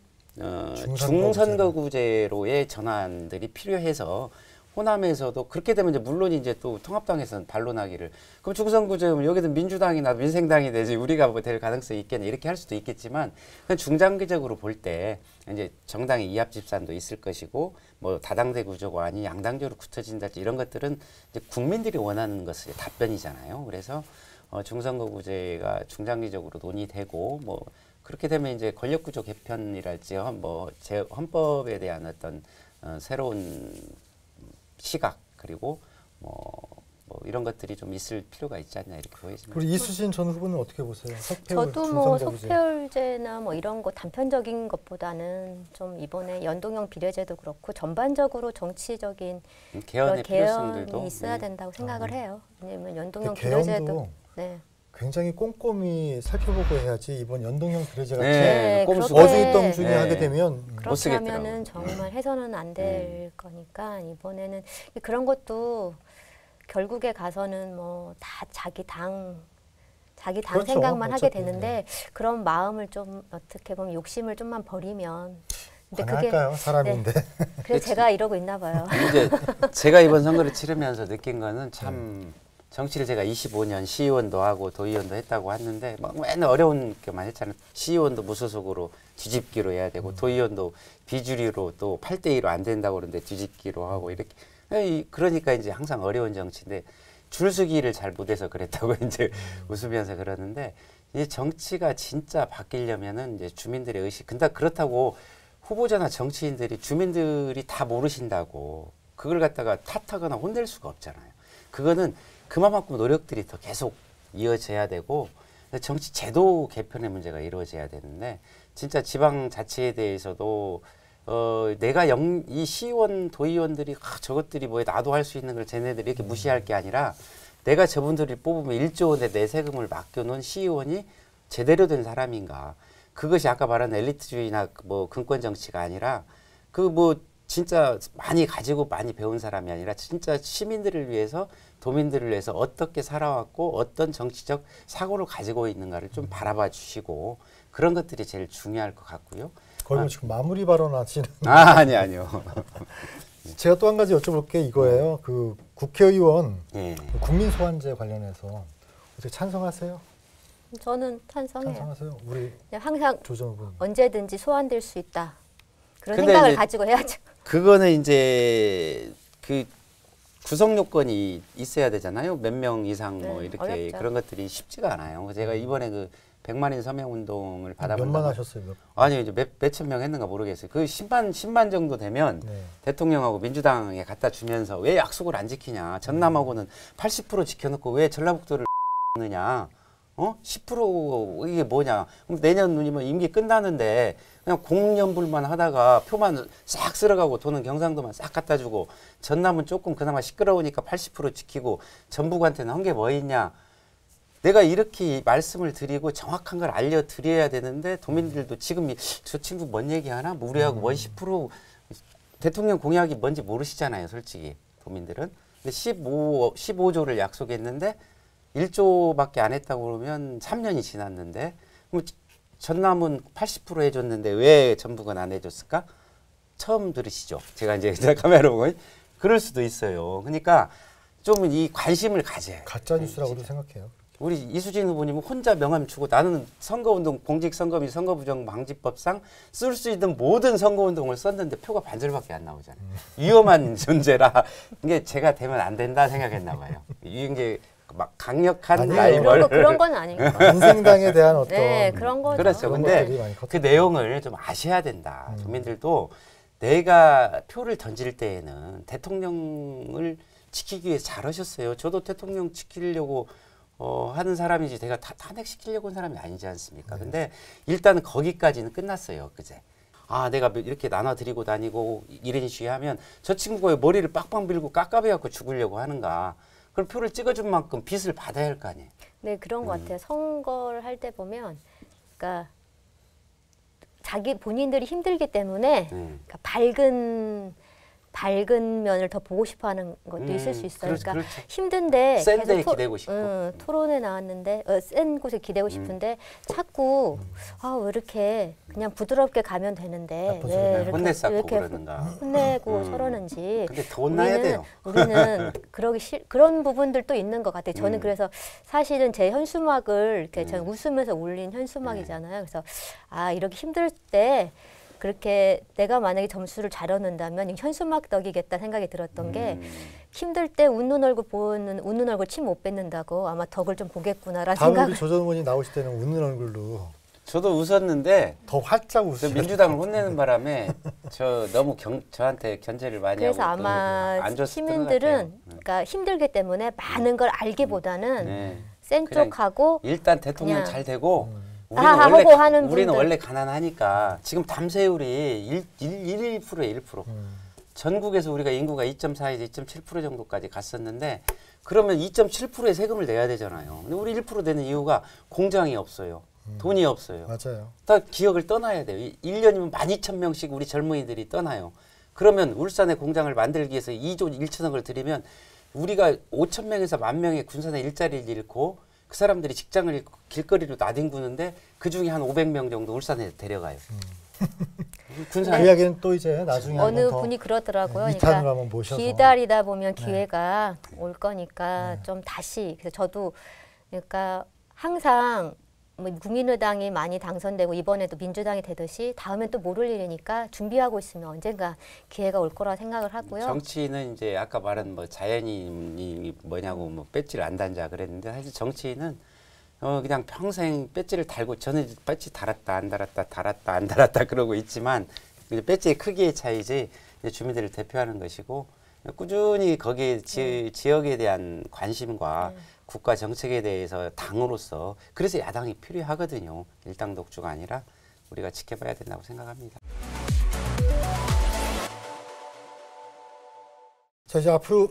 중선거구제로의 전환들이 필요해서 호남에서도 그렇게 되면 이제 물론 이제 또 통합당에서는 반론하기를 그럼 중선거구제면 여기도 민주당이나 민생당이 되지 우리가 뭐 될 가능성이 있겠냐 이렇게 할 수도 있겠지만 그냥 중장기적으로 볼 때 이제 정당의 이합 집산도 있을 것이고 뭐 다당제 구조가 아니 양당제로 굳혀진다든지 이런 것들은 이제 국민들이 원하는 것의 답변이잖아요. 그래서 중선거구제가 중장기적으로 논의되고 뭐 그렇게 되면 이제 권력구조 개편이랄지 뭐 제 헌법에 대한 어떤 새로운 시각 그리고 뭐 이런 것들이 좀 있을 필요가 있지 않냐 이렇게 보여집니다. 우리 이수진 전 후보는 어떻게 보세요? 저도 뭐 석패율제나 뭐 이런 거 단편적인 것보다는 좀 이번에 연동형 비례제도 그렇고 전반적으로 정치적인 개헌의 개헌이 필요성들도 있어야 된다고 생각을 해요. 왜냐하면 연동형 비례제도 굉장히 꼼꼼히 살펴보고 해야지 이번 연동형 비례제 같이 그렇게 어중이덩중이 하게 되면 그렇게 하면은 정말 해서는 안 될 거니까 이번에는 그런 것도 결국에 가서는 뭐 다 자기 당 자기 당 그렇죠. 생각만 하게 어차피, 되는데 그런 마음을 좀 어떻게 보면 욕심을 좀만 버리면 근데 가능할까요? 사람인데. 그래서 제가 이러고 있나 봐요. 이제 제가 이번 선거를 치르면서 느낀 거는 참 정치를 제가 25년 시의원도 하고 도의원도 했다고 했는데 막 맨날 어려운 게만 했잖아요. 시의원도 무소속으로 뒤집기로 해야 되고 도의원도 비주류로 또 8대2로 안 된다고 그러는데 뒤집기로 하고 이렇게 그러니까 이제 항상 어려운 정치인데 줄서기를 잘 못해서 그랬다고 이제 웃으면서 그러는데 이제 정치가 진짜 바뀌려면은 이제 주민들의 의식 근데 그렇다고 후보자나 정치인들이 주민들이 다 모르신다고 그걸 갖다가 탓하거나 혼낼 수가 없잖아요. 그거는 그만큼 노력들이 더 계속 이어져야 되고 정치 제도 개편의 문제가 이루어져야 되는데 진짜 지방자치에 대해서도 내가 이 시의원 도의원들이 저것들이 뭐에 나도 할 수 있는 걸 쟤네들이 이렇게 무시할 게 아니라 내가 저분들이 뽑으면 1조 원의 내 세금을 맡겨놓은 시의원이 제대로 된 사람인가 그것이 아까 말한 엘리트주의나 뭐 근권 정치가 아니라 그 뭐 진짜 많이 가지고 많이 배운 사람이 아니라 진짜 시민들을 위해서 도민들을 위해서 어떻게 살아왔고 어떤 정치적 사고를 가지고 있는가를 좀 바라봐 주시고 그런 것들이 제일 중요할 것 같고요. 거의 뭐 지금 마무리 발언하시는. 아니요. 제가 또 한 가지 여쭤볼 게 이거예요. 그 국회의원 예. 국민소환제 관련해서 어떻게 찬성하세요? 저는 찬성해요. 찬성하세요? 우리 그냥 항상 조정 후보님. 언제든지 소환될 수 있다. 그런 근데 생각을 이제 가지고 해야죠. 그거는 이제 그 구성 요건이 있어야 되잖아요. 몇 명 이상 뭐 이렇게 어렵죠. 그런 것들이 쉽지가 않아요. 제가 이번에 그 100만인 서명 운동을 받아본다고 몇만 하셨어요? 몇? 아니요, 이제 몇천 명 했는가 모르겠어요. 그 10만 정도 되면 네. 대통령하고 민주당에 갖다 주면서 왜 약속을 안 지키냐. 전남하고는 80% 지켜놓고 왜 전라북도를 느냐. 10% 이게 뭐냐. 그럼 내년이면 임기 끝나는데 그냥 공연불만 하다가 표만 싹 쓸어가고 돈은 경상도만 싹 갖다 주고 전남은 조금 그나마 시끄러우니까 80% 지키고 전북한테는 한 게 뭐 있냐. 내가 이렇게 말씀을 드리고 정확한 걸 알려드려야 되는데 도민들도 지금 저 친구 뭔 얘기하나? 무리하고 원 10% 대통령 공약이 뭔지 모르시잖아요. 솔직히 도민들은. 근데 15조를 약속했는데 1조밖에 안 했다고 그러면 3년이 지났는데 그럼 전남은 80% 해줬는데 왜 전북은 안 해줬을까? 처음 들으시죠? 제가 이제 카메라 보고 그럴 수도 있어요. 그러니까 좀 이 관심을 가져요. 가짜 뉴스라고도 생각해요. 우리 이수진 후보님은 혼자 명함 주고 나는 선거운동 공직선거비 선거부정방지법상 쓸 수 있는 모든 선거운동을 썼는데 표가 반절밖에 안 나오잖아요. 위험한 존재라 이게 제가 되면 안 된다 생각했나 봐요. 이게 막 강력한 아니에요. 라이벌 그런 건 아니고. 민생당에 대한 어떤 네, 그런 거죠. 그렇죠. 그런 근데 것들이 많이 그 컸죠. 내용을 좀 아셔야 된다. 국민들도 내가 표를 던질 때에는 대통령을 지키기 위해서 잘하셨어요. 저도 대통령 지키려고 하는 사람이지 내가 다 탄핵시키려고 한 사람이 아니지 않습니까? 근데 일단은 거기까지는 끝났어요. 그제. 아 내가 이렇게 나눠드리고 다니고 이런 시위하면 저 친구가 머리를 빡빡 밀고 깎아배갖고 죽으려고 하는가. 그럼 표를 찍어준 만큼 빚을 받아야 할 거 아니에요. 네, 그런 것 같아요. 선거를 할 때 보면, 그러니까 자기 본인들이 힘들기 때문에 그러니까 밝은 면을 더 보고 싶어하는 것도 있을 수 있어요. 그렇죠, 그러니까 그렇죠. 힘든데 센 데에 기대고 싶고. 토론에 나왔는데 센 곳에 기대고 싶은데 자꾸 왜 이렇게 그냥 부드럽게 가면 되는데 왜 혼내 쌓고 이렇게 그러는가. 혼내고 저러는지. 근데 더 혼나야 돼요. 우리는 그런 부분들도 있는 것 같아요. 저는 그래서 사실은 제 현수막을 이렇게 저는 웃으면서 올린 현수막이잖아요. 그래서 이렇게 힘들 때 그렇게 내가 만약에 점수를 잘 얻는다면 현수막 덕이겠다 생각이 들었던 게 힘들 때 웃는 얼굴 침 못 뱉는다고 아마 덕을 좀 보겠구나라는 다음에 생각을. 우리 조정 후보님 나오실 때는 웃는 얼굴로 저도 웃었는데 더 활짝 저 웃으세요. 민주당을 혼내는 바람에 저 너무 저한테 견제를 많이 그래서 하고 아마 안 줬을 것 시민들은 같아요. 그러니까 힘들기 때문에 많은 걸 알기보다는 네. 센 그냥 쪽하고 일단 대통령 그냥 잘 되고 하고 하는 우리는 분들. 원래 가난하니까 지금 담세율이 1%에 1%. 전국에서 우리가 인구가 2.4에서 2.7% 정도까지 갔었는데 그러면 2.7%의 세금을 내야 되잖아요. 근데 우리 1% 되는 이유가 공장이 없어요. 돈이 없어요. 맞아요. 다 기억을 떠나야 돼요. 1년이면 12,000명씩 우리 젊은이들이 떠나요. 그러면 울산의 공장을 만들기 위해서 2조 1천억을 들이면 우리가 5,000명에서 10,000명의 군산의 일자리를 잃고 그 사람들이 직장을 잃고 길거리로 나뒹구는데 그 중에 한 500명 정도 울산에 데려가요. 군사 그 이야기는 또 이제 나중에 어느 한번 더 분이 그러더라고요. 네, 2탄으로 한번 모셔서 기다리다 보면 기회가 올 거니까 좀 다시. 그래서 저도 그러니까 항상 뭐 국민의당이 많이 당선되고 이번에도 민주당이 되듯이 다음엔 또 모를 일이니까 준비하고 있으면 언젠가 기회가 올 거라 생각을 하고요. 정치는 이제 아까 말한 뭐 자연이 뭐냐고 뭐 배지를 안 단자 그랬는데 사실 정치인은 그냥 평생 배지를 달고 저는 배지 달았다 안 달았다 달았다 안 달았다 그러고 있지만 이제 배지의 크기의 차이지 이제 주민들을 대표하는 것이고 꾸준히 거기에 지역에 대한 관심과 국가 정책에 대해서 당으로서 그래서 야당이 필요하거든요. 일당 독주가 아니라 우리가 지켜봐야 된다고 생각합니다. 자, 이제 앞으로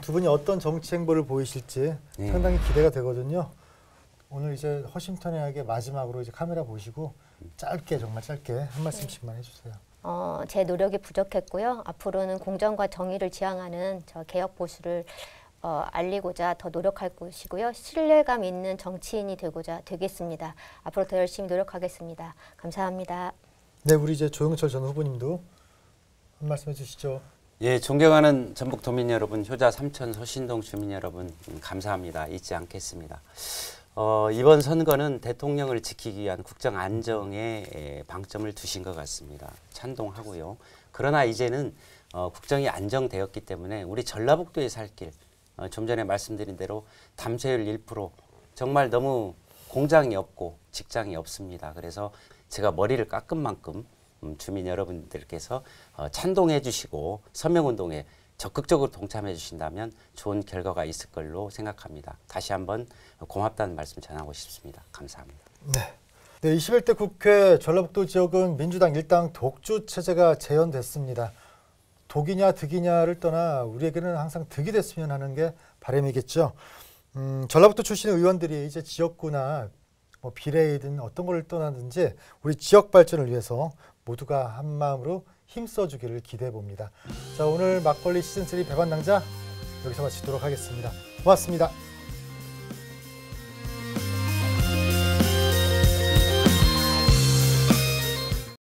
두 분이 어떤 정치 행보를 보이실지 네. 상당히 기대가 되거든요. 오늘 이제 허심탄회하게 마지막으로 이제 카메라 보시고 짧게 정말 짧게 한 말씀씩만 해주세요. 제 노력이 부족했고요. 앞으로는 공정과 정의를 지향하는 저 개혁 보수를 알리고자 더 노력할 것이고요. 신뢰감 있는 정치인이 되겠습니다. 앞으로 더 열심히 노력하겠습니다. 감사합니다. 네, 우리 이제 조영철 전 후보님도 한 말씀 해주시죠. 예, 존경하는 전북 도민 여러분, 효자 삼천 서신동 주민 여러분, 감사합니다. 잊지 않겠습니다. 이번 선거는 대통령을 지키기 위한 국정 안정에 방점을 두신 것 같습니다. 찬동하고요. 그러나 이제는 국정이 안정되었기 때문에 우리 전라북도의 살 길, 좀 전에 말씀드린 대로 담세율 1%, 정말 너무 공장이 없고 직장이 없습니다. 그래서 제가 머리를 깎은 만큼 주민 여러분들께서 찬동해 주시고 서명운동에 적극적으로 동참해 주신다면 좋은 결과가 있을 걸로 생각합니다. 다시 한번 고맙다는 말씀 전하고 싶습니다. 감사합니다. 네. 네, 21대 국회 전라북도 지역은 민주당 일당 독주 체제가 재현됐습니다. 독이냐 득이냐를 떠나 우리에게는 항상 득이 됐으면 하는 게 바람이겠죠. 전라북도 출신의 의원들이 이제 지역구나 뭐 비례이든 어떤 걸 떠나든지 우리 지역 발전을 위해서 모두가 한 마음으로 힘써주기를 기대해 봅니다. 자, 오늘 막걸리 시즌3 배반당자 여기서 마치도록 하겠습니다. 고맙습니다.